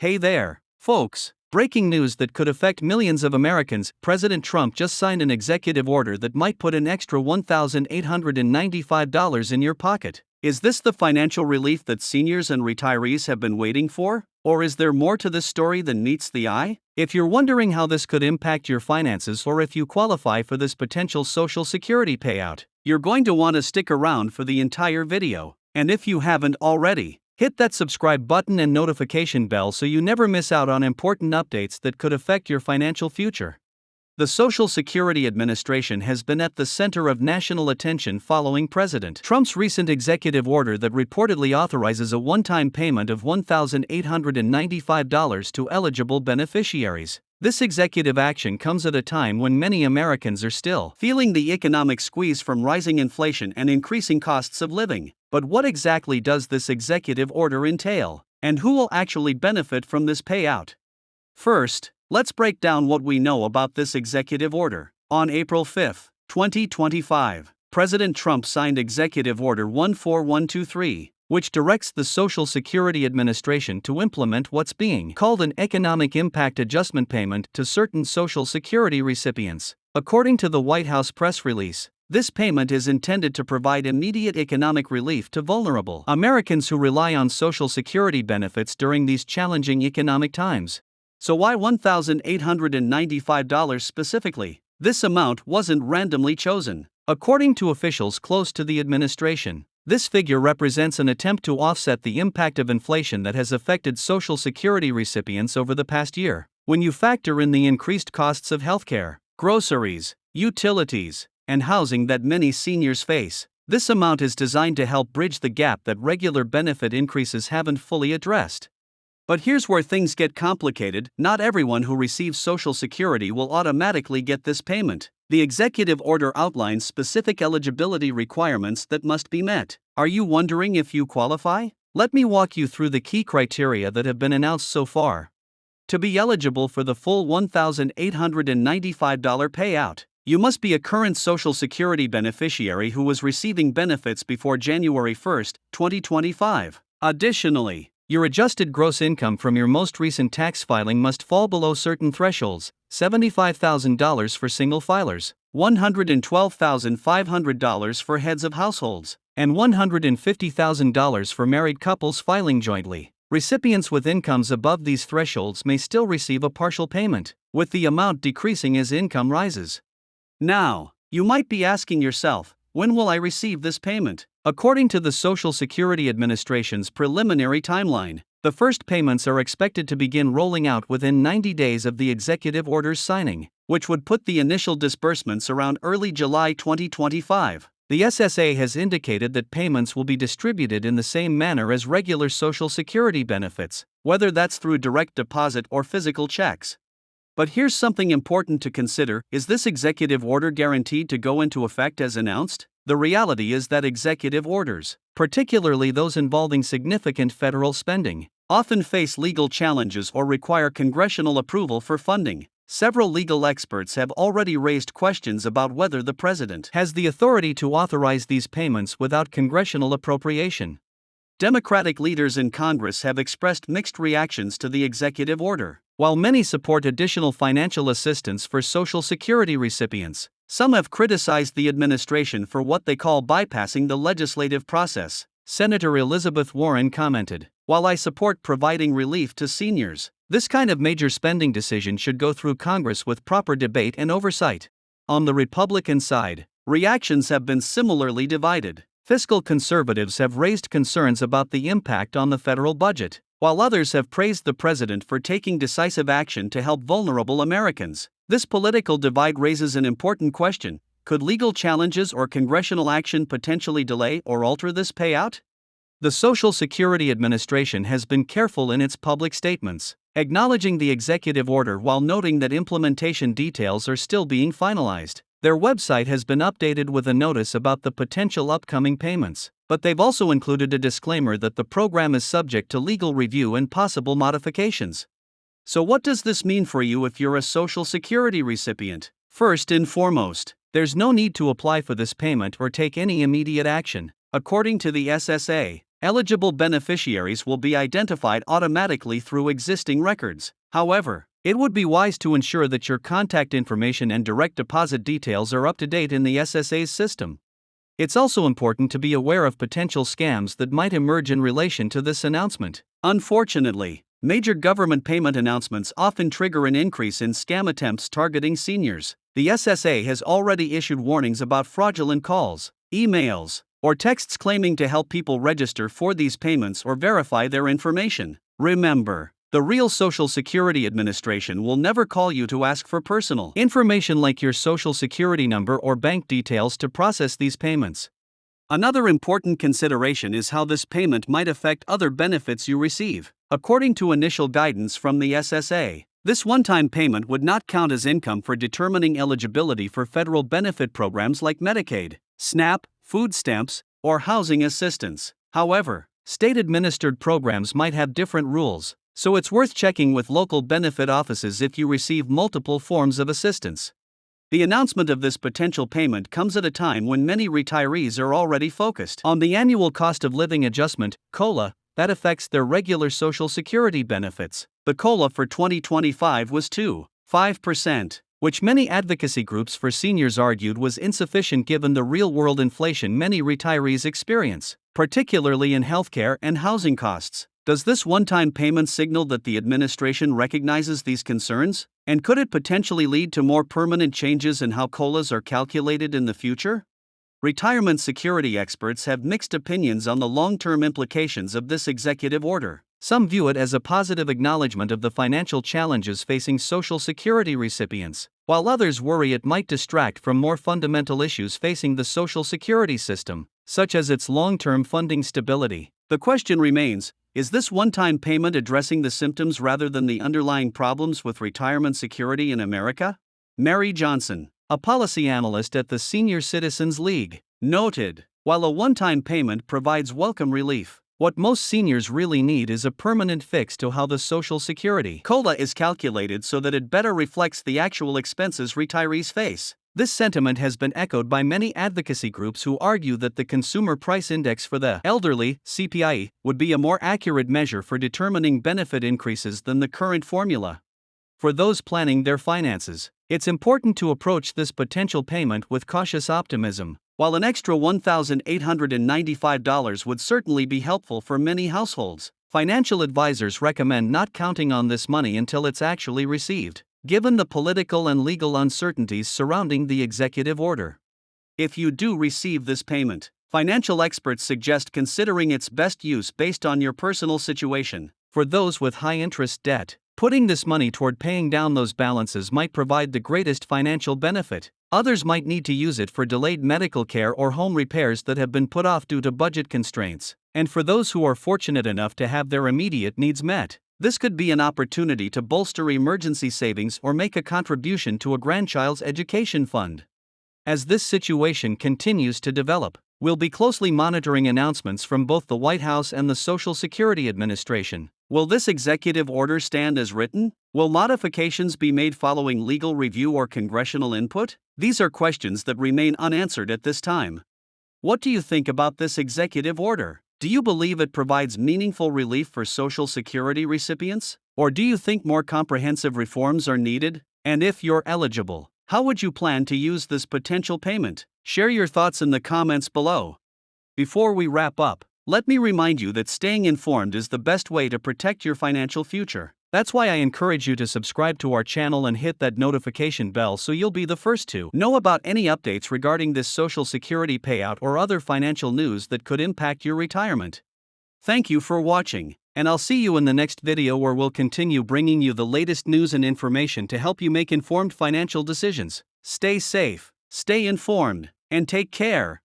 Hey there, folks. Breaking news that could affect millions of Americans. President Trump just signed an executive order that might put an extra $1,895 in your pocket. Is this the financial relief that seniors and retirees have been waiting for? Or is there more to this story than meets the eye? If you're wondering how this could impact your finances or if you qualify for this potential Social Security payout, you're going to want to stick around for the entire video. And if you haven't already, hit that subscribe button and notification bell so you never miss out on important updates that could affect your financial future. The Social Security Administration has been at the center of national attention following President Trump's recent executive order that reportedly authorizes a one-time payment of $1,895 to eligible beneficiaries. This executive action comes at a time when many Americans are still feeling the economic squeeze from rising inflation and increasing costs of living. But what exactly does this executive order entail? And who will actually benefit from this payout? First, let's break down what we know about this executive order. On April 5, 2025, President Trump signed Executive Order 14123, which directs the Social Security Administration to implement what's being called an Economic Impact Adjustment Payment to certain Social Security recipients. According to the White House press release, this payment is intended to provide immediate economic relief to vulnerable Americans who rely on Social Security benefits during these challenging economic times. So why $1,895 specifically? This amount wasn't randomly chosen. According to officials close to the administration, this figure represents an attempt to offset the impact of inflation that has affected Social Security recipients over the past year. When you factor in the increased costs of healthcare, groceries, utilities, and housing that many seniors face, this amount is designed to help bridge the gap that regular benefit increases haven't fully addressed. But here's where things get complicated. Not everyone who receives Social Security will automatically get this payment. The executive order outlines specific eligibility requirements that must be met. Are you wondering if you qualify? Let me walk you through the key criteria that have been announced so far. To be eligible for the full $1,895 payout, you must be a current Social Security beneficiary who was receiving benefits before January 1, 2025. Additionally, your adjusted gross income from your most recent tax filing must fall below certain thresholds: $75,000 for single filers, $112,500 for heads of households, and $150,000 for married couples filing jointly. Recipients with incomes above these thresholds may still receive a partial payment, with the amount decreasing as income rises. Now, you might be asking yourself, when will I receive this payment? According to the Social Security Administration's preliminary timeline, the first payments are expected to begin rolling out within 90 days of the executive order's signing, which would put the initial disbursements around early July 2025. The SSA has indicated that payments will be distributed in the same manner as regular Social Security benefits, whether that's through direct deposit or physical checks. But here's something important to consider: is this executive order guaranteed to go into effect as announced? The reality is that executive orders, particularly those involving significant federal spending, often face legal challenges or require congressional approval for funding. Several legal experts have already raised questions about whether the president has the authority to authorize these payments without congressional appropriation. Democratic leaders in Congress have expressed mixed reactions to the executive order. While many support additional financial assistance for Social Security recipients, some have criticized the administration for what they call bypassing the legislative process. Senator Elizabeth Warren commented, "While I support providing relief to seniors, this kind of major spending decision should go through Congress with proper debate and oversight." On the Republican side, reactions have been similarly divided. Fiscal conservatives have raised concerns about the impact on the federal budget, while others have praised the president for taking decisive action to help vulnerable Americans. This political divide raises an important question: could legal challenges or congressional action potentially delay or alter this payout? The Social Security Administration has been careful in its public statements, acknowledging the executive order while noting that implementation details are still being finalized. Their website has been updated with a notice about the potential upcoming payments, but they've also included a disclaimer that the program is subject to legal review and possible modifications. So what does this mean for you if you're a Social Security recipient? First and foremost, there's no need to apply for this payment or take any immediate action. According to the SSA, eligible beneficiaries will be identified automatically through existing records. However, it would be wise to ensure that your contact information and direct deposit details are up to date in the SSA's system. It's also important to be aware of potential scams that might emerge in relation to this announcement. Unfortunately, major government payment announcements often trigger an increase in scam attempts targeting seniors. The SSA has already issued warnings about fraudulent calls, emails, or texts claiming to help people register for these payments or verify their information. Remember, the real Social Security Administration will never call you to ask for personal information like your Social Security number or bank details to process these payments. Another important consideration is how this payment might affect other benefits you receive. According to initial guidance from the SSA, this one-time payment would not count as income for determining eligibility for federal benefit programs like Medicaid, SNAP, food stamps, or housing assistance. However, state-administered programs might have different rules, so it's worth checking with local benefit offices if you receive multiple forms of assistance. The announcement of this potential payment comes at a time when many retirees are already focused on the annual cost of living adjustment, COLA, that affects their regular Social Security benefits. The COLA for 2025 was 2.5%, which many advocacy groups for seniors argued was insufficient given the real-world inflation many retirees experience, particularly in healthcare and housing costs. Does this one-time payment signal that the administration recognizes these concerns? And could it potentially lead to more permanent changes in how COLAs are calculated in the future? Retirement security experts have mixed opinions on the long-term implications of this executive order. Some view it as a positive acknowledgement of the financial challenges facing Social Security recipients, while others worry it might distract from more fundamental issues facing the Social Security system, such as its long-term funding stability. The question remains, is this one-time payment addressing the symptoms rather than the underlying problems with retirement security in America? Mary Johnson, a policy analyst at the Senior Citizens League, noted, while a one-time payment provides welcome relief, what most seniors really need is a permanent fix to how the Social Security COLA is calculated so that it better reflects the actual expenses retirees face. This sentiment has been echoed by many advocacy groups who argue that the Consumer Price Index for the elderly, CPI, would be a more accurate measure for determining benefit increases than the current formula. For those planning their finances, it's important to approach this potential payment with cautious optimism. While an extra $1,895 would certainly be helpful for many households, financial advisors recommend not counting on this money until it's actually received, given the political and legal uncertainties surrounding the executive order. If you do receive this payment, financial experts suggest considering its best use based on your personal situation. For those with high-interest debt, putting this money toward paying down those balances might provide the greatest financial benefit. Others might need to use it for delayed medical care or home repairs that have been put off due to budget constraints. And for those who are fortunate enough to have their immediate needs met, this could be an opportunity to bolster emergency savings or make a contribution to a grandchild's education fund. As this situation continues to develop, we'll be closely monitoring announcements from both the White House and the Social Security Administration. Will this executive order stand as written? Will modifications be made following legal review or congressional input? These are questions that remain unanswered at this time. What do you think about this executive order? Do you believe it provides meaningful relief for Social Security recipients? Or do you think more comprehensive reforms are needed? And if you're eligible, how would you plan to use this potential payment? Share your thoughts in the comments below. Before we wrap up, let me remind you that staying informed is the best way to protect your financial future. That's why I encourage you to subscribe to our channel and hit that notification bell so you'll be the first to know about any updates regarding this Social Security payout or other financial news that could impact your retirement. Thank you for watching, and I'll see you in the next video where we'll continue bringing you the latest news and information to help you make informed financial decisions. Stay safe, stay informed, and take care.